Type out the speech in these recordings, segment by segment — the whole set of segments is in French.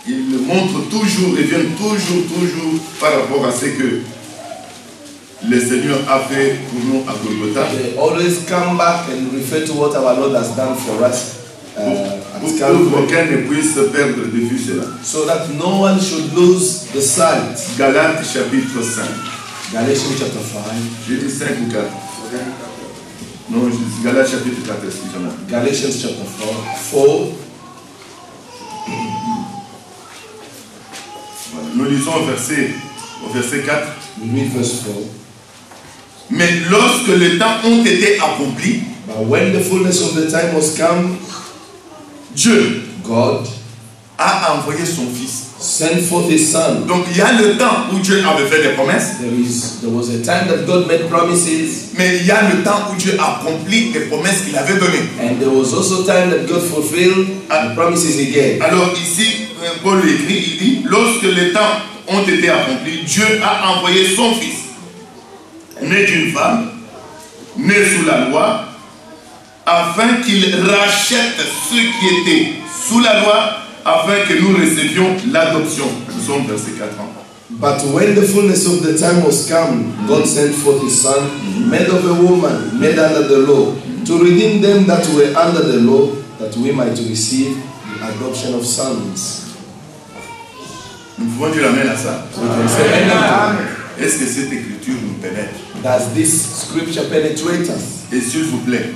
ils montrent toujours, ils viennent toujours par rapport à ce que le Seigneur a fait pour nous à Golgotha. They always come back and refer to what our Lord has done for us. Pour qu'aucun ne puisse perdre de vue cela. So that no one should lose the sight. Galates chapitre 5. Galatians chapter 5. J'ai dit 5 ou 4. Non, je dis Galates chapitre 4, excusez-moi. Galatians chapter 4. Nous lisons au verset 4. We read verse 4. Mais lorsque les temps ont été accomplis, But when the fullness of the time was come, Dieu, God, a envoyé son Fils. sent forth His Son. Donc il y a le temps où Dieu avait fait des promesses. There was a time that God made promises. Mais il y a le temps où Dieu accomplit les promesses qu'il avait données. And there was also time that God fulfilled the promises He gave. Alors ici, Paul écrit, il dit, lorsque les temps ont été accomplis, Dieu a envoyé son Fils, né d'une femme, né sous la loi, afin qu'il rachète ceux qui étaient sous la loi, afin que nous recevions l'adoption. Nous sommes verset 4 ans. But when the fullness of the time was come, God sent forth His Son, made of a woman, made under the law, to redeem them that were under the law, that we might receive the adoption of sons. Nous pouvons dire amen à ça. So we can say amen. Est-ce que cette écriture nous pénètre? Does this scripture penetrate us? Et s'il vous plaît,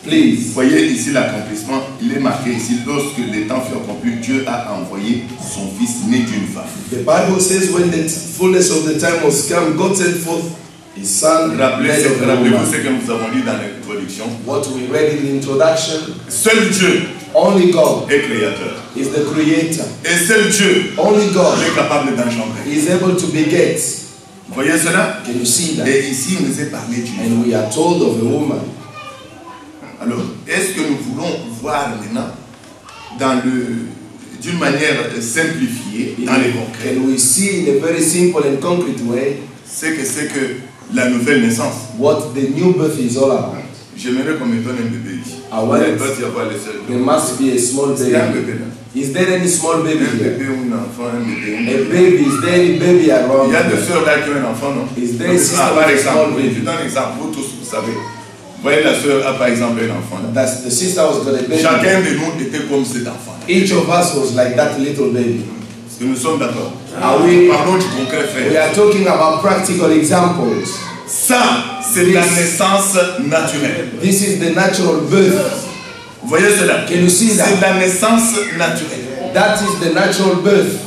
Please. voyez ici l'accomplissement, il est marqué ici, lorsque les temps furent accomplis, Dieu a envoyé son Fils né d'une femme. The Bible says when the fullness of the time was come, God sent forth His Son, made of a Rappelez-vous woman. ce que nous avons lu dans l'introduction. What we read in the introduction, Seul Dieu only God est créateur. is the creator. Et seul Dieu Only God est capable d'engendrer. is able to beget. Vous voyez cela? Can you see that? Et ici, il nous est parlé d'une femme. And we are told of a woman. Alors, est-ce que nous voulons voir maintenant d'une manière simplifiée, dans les concrets, Can we see in a very simple and concrete way c'est que la nouvelle naissance? what the new birth is all about? J'aimerais qu'on me donne un bébé ici. Ah ouais? Il doit y avoir les seuls. There must be a small Il y a un baby. bébé là. Is there any small baby Un here? bébé ou un enfant, un bébé. A baby, is there any baby around? Il y a des here? sœurs là qui ont un enfant, non? Is there a sister Par with a exemple, small baby? je donne un exemple, vous tous, vous savez. Vous voyez, la sœur a par exemple un enfant. Là. That's the sister was got a baby. Chacun de nous était comme cet enfant. Each of us was like that little baby. Est-ce que nous sommes d'accord? Are we? Parlons du concret, We frère. are talking about practical examples. Ça, c'est la naissance naturelle. This is the natural birth. Vous voyez cela? Can you see C'est that? la naissance naturelle. That is the natural birth.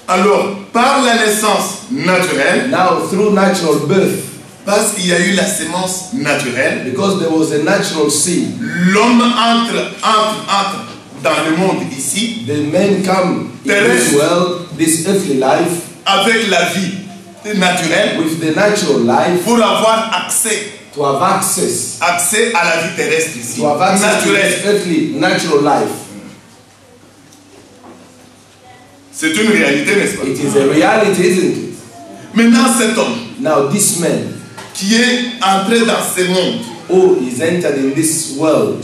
Alors, par la naissance naturelle, Now, through natural birth, parce qu'il y a eu la sémence naturelle, because there was a natural seed, l'homme entre dans le monde ici the men come in this world, this earthly life, avec la vie naturelle with the natural life pour avoir accès to have access à la vie terrestre ici, to have access to naturelle. this earthly natural life. C'est une réalité, n'est-ce pas? It is a reality, isn't it? Maintenant, cet homme Now, this man qui est entré dans ce monde who is entered in this world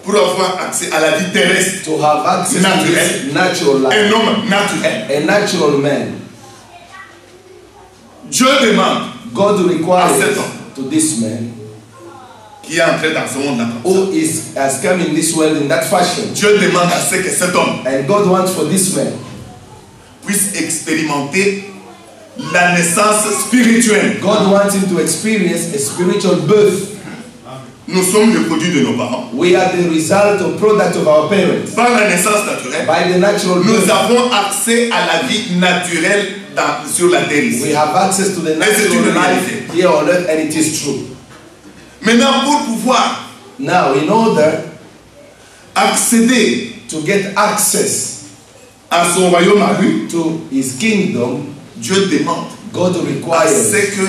pour avoir accès à la vie terrestre, to have access to this natural un life, homme naturel, a natural man, Dieu demande God à cet requires homme to this man qui est entré dans ce monde-là comme ça. who has come in this world in that fashion, Dieu demande à ce que cet homme and God wants for this man puisse expérimenter la naissance spirituelle. God wants him to experience a spiritual birth. Nous sommes le produit de nos parents. We are the result or product of our parents. Par la naissance naturelle, By the natural nous birth, avons accès à la vie naturelle sur la terre ici. we have access to the natural life here on earth, and it is true. Maintenant, pour pouvoir Now, in order accéder to get access à son royaume à lui, to his kingdom, Dieu demande God à requires ce que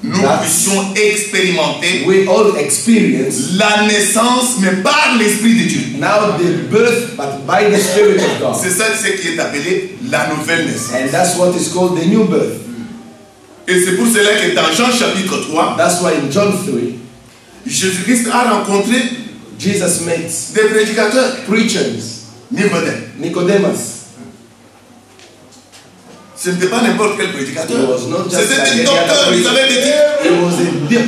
nous puissions expérimenter we all experience la naissance, mais par l'Esprit de Dieu. now the birth, but by the Spirit of God. C'est ça ce qui est appelé la nouvelle naissance. And that's what is called the new birth. Et c'est pour cela que dans Jean chapitre 3, That's why in John 3, Jésus-Christ a rencontré Jesus makes des prédicateurs. preachers. Nicodème. Nicodemus. Ce n'était pas n'importe quel He prédicateur. was not just C'était like un any docteur, other il avait des preacher. titres. He was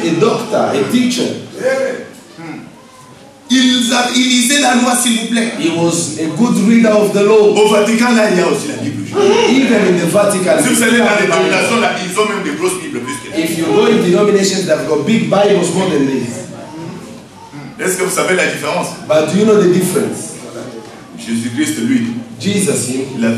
a doctor, a teacher. Il lisait la loi, s'il vous plaît. He was a good reader of the law. Au Vatican, là, il y a aussi la Bible. Even in the Vatican, Si vous allez dans les dénominations, là, ils ont même des grosses Bibles plus que if you go in denominations that have got big Bibles more than this. Est-ce que vous savez la différence? But do you know the difference? Jésus-Christ, lui, Jesus, il a,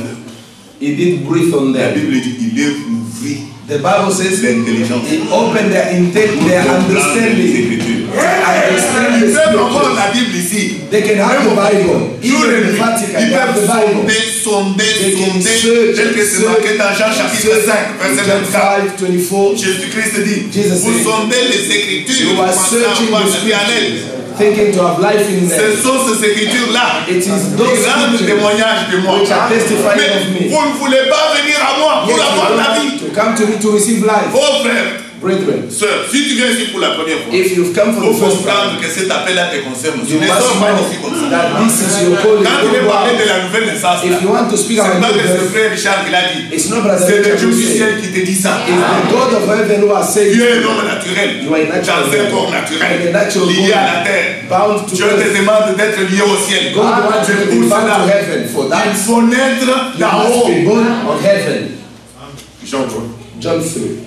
he did breathe on la them. Bible dit, il est ouvert The Bible says l'intelligence. he opened their intake, their understanding. Understand the Ils peuvent avoir scriptures. la Bible ici. They can have the Bible. Jour Even et in the nuit. Vatican, Ils they have the peuvent Bible. sonder, They can tel que c'est marqué dans Jean chapitre 5, verset John 24. 5:24. Jésus-Christ dit, Jesus vous said, sondez les Écritures, You vous are pensez searching avoir the la vie en elle. scriptures, thinking to have life in Ce them. sont ces Écritures-là It is qui those rendent scriptures témoignage de moi. which are testifying Mais of me. vous ne voulez pas venir à moi pour Yet you avoir la don't vie. to come to me to receive life. Oh frère, Brethren, sœur, si tu viens ici pour la première fois, if you've come il for faut the first comprendre time, que cet appel-là te concerne. Tu you ne must sors pas know d'ici comme ça. that this is your calling. Quand tu veux Don't parler go de out. la nouvelle naissance, If you want to speak c'est about pas new que c'est le birth, frère Richard qui l'a dit. it's not Brother C'est le Richard Dieu who du said. ciel qui te dit ça. It's the God of heaven who has said Tu es un it. homme naturel, You are a natural dans un man. corps naturel, And a natural lié à la body, terre. bound to Dieu te earth. demande d'être lié au ciel. God wants you to be Pour bound to cela, heaven. For that, il faut naître you d'en must haut. be born of heaven. Jean 3. John 3.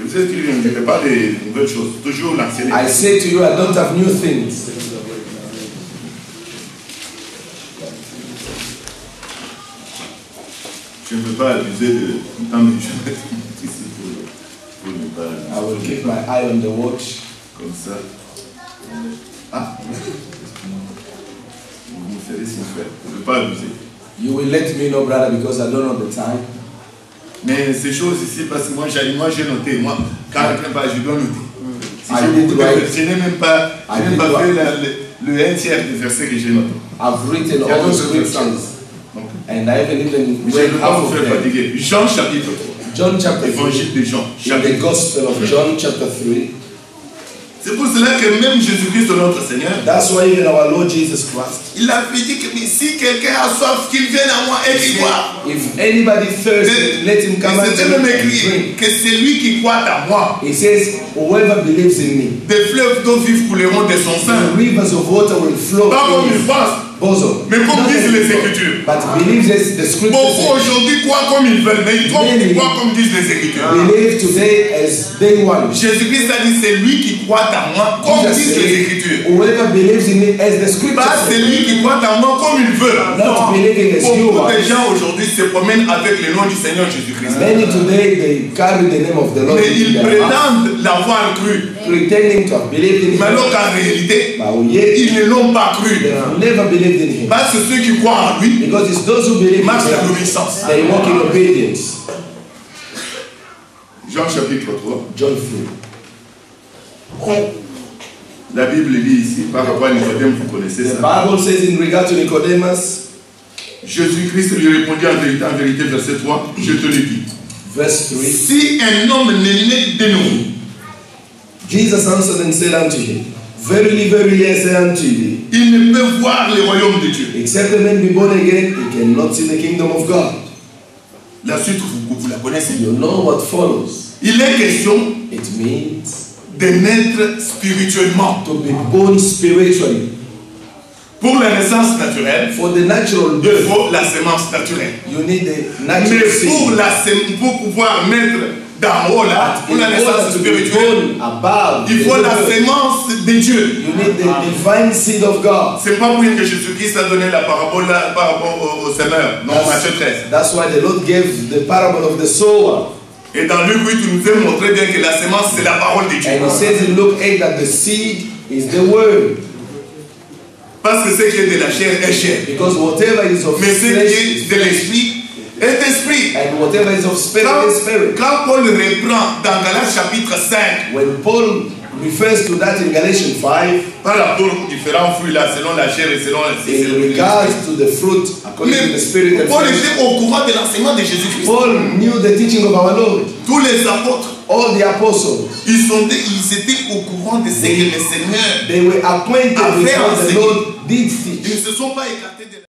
Je vous ai dit, je ne fais pas des nouvelles choses, toujours l'ancien. I say to you, I don't have new things. Je ne peux pas abuser de temps de je vais être ici pour ne pas I will keep my eye on the watch. comme ça. Ah, vous me ferez si faire. Je ne veux pas abuser. You will let me know, brother, because I don't know the time. Mais ces choses ici, parce que moi j'ai noté, moi, quand je dois noter. Si I j'ai did beaucoup de write. versets, je n'ai même pas, I je n'ai did pas fait write. le un tiers des versets que j'ai notés. I've written Il y a all the d'autres versets. scriptures, Donc, and I haven't even je ne read veux pas half vous of faire them. fatiguer. Jean chapitre 3. John chapter 3. Évangile de Jean. In the Chapitre. Gospel of John chapter 3. C'est pour cela que même Jésus-Christ, notre Seigneur, That's why even our Lord Jesus Christ, il a dit que si quelqu'un a soif, qu'il vienne à moi et qu'il boive. if anybody thirsty, let him come C'était and même drink. écrit que celui qui croit à moi, He says, whoever believes in me, des fleuves d'eau vive couleront de son the sein. rivers of water will flow Pas from comme il his pense, bosom. mais comme Not disent as les before, Écritures. but believes as the scriptures Beaucoup say. aujourd'hui croient comme ils veulent, mais ils Many croient comme disent les Écritures. Believe today as they want. Jésus-Christ a dit, c'est lui qui croit à moi comme Jesus disent les said, Écritures. whoever believes in me as the scriptures Pas say. celui qui croit à moi comme il veut. Not believing as you Beaucoup de want. gens aujourd'hui se promènent avec le nom du Seigneur Jésus-Christ. Many today they carry the name of the Lord Mais in ils their mouth, prétendent l'avoir cru. pretending to have believed in Mais him. alors qu'en réalité, But yet ils ne l'ont pas cru. they have never believed in him. Parce que ceux qui croient en lui Because it's those who believe in marchent dans him, l'obéissance. they walk in obedience. Jean chapitre 3. John 3. La Bible dit ici, par rapport à Nicodème, vous connaissez The ça. Bible says in regard to Nicodemus, Jésus-Christ lui répondit en vérité, verset 3, je te le dis. verse 3, Si un homme n'est né de nouveau, Jesus answered and said unto him, Verily, verily, I say unto thee, il ne peut voir le royaume de Dieu. except a man be born again, he cannot see the kingdom of God. La suite, vous la connaissez. You know what follows. Il est question It means de naître spirituellement. to be born spiritually. Pour la naissance naturelle, For the natural il birth, faut la sémence naturelle. you need the Mais natural seed. pour pouvoir naître d'en haut là, pour In la order naissance to be spirituelle, born above, il faut the la birth, sémence de Dieu. you need the divine seed of God. C'est pas pour rien que Jésus-Christ a donné la parabole là, par rapport au semeur, dans Matthieu 13. That's why the Lord gave the parable of the sower. Et dans Luc 8, il nous a montré bien que la sémence, c'est la parole de Dieu. And he says in Luke 8 that the seed is the word. Parce que ce qui est de la chair est chair. Because whatever is of Mais ce flesh qui is est de flesh. l'esprit est esprit. And whatever is of spirit Quand, is spirit. quand Paul reprend dans Galates chapitre 5, When Paul refers to that in Galatians 5, par rapport aux différents fruits là, selon la chair et selon in regards to the fruit according to the spirit mais and Paul flesh, était au courant de l'enseignement de Jésus-Christ. Paul knew the teaching of our Lord. Tous les apôtres, All the apostles, ils étaient au courant de ce que le Seigneur. they were acquainted with what the Lord did Ils teach. ne se sont pas écartés de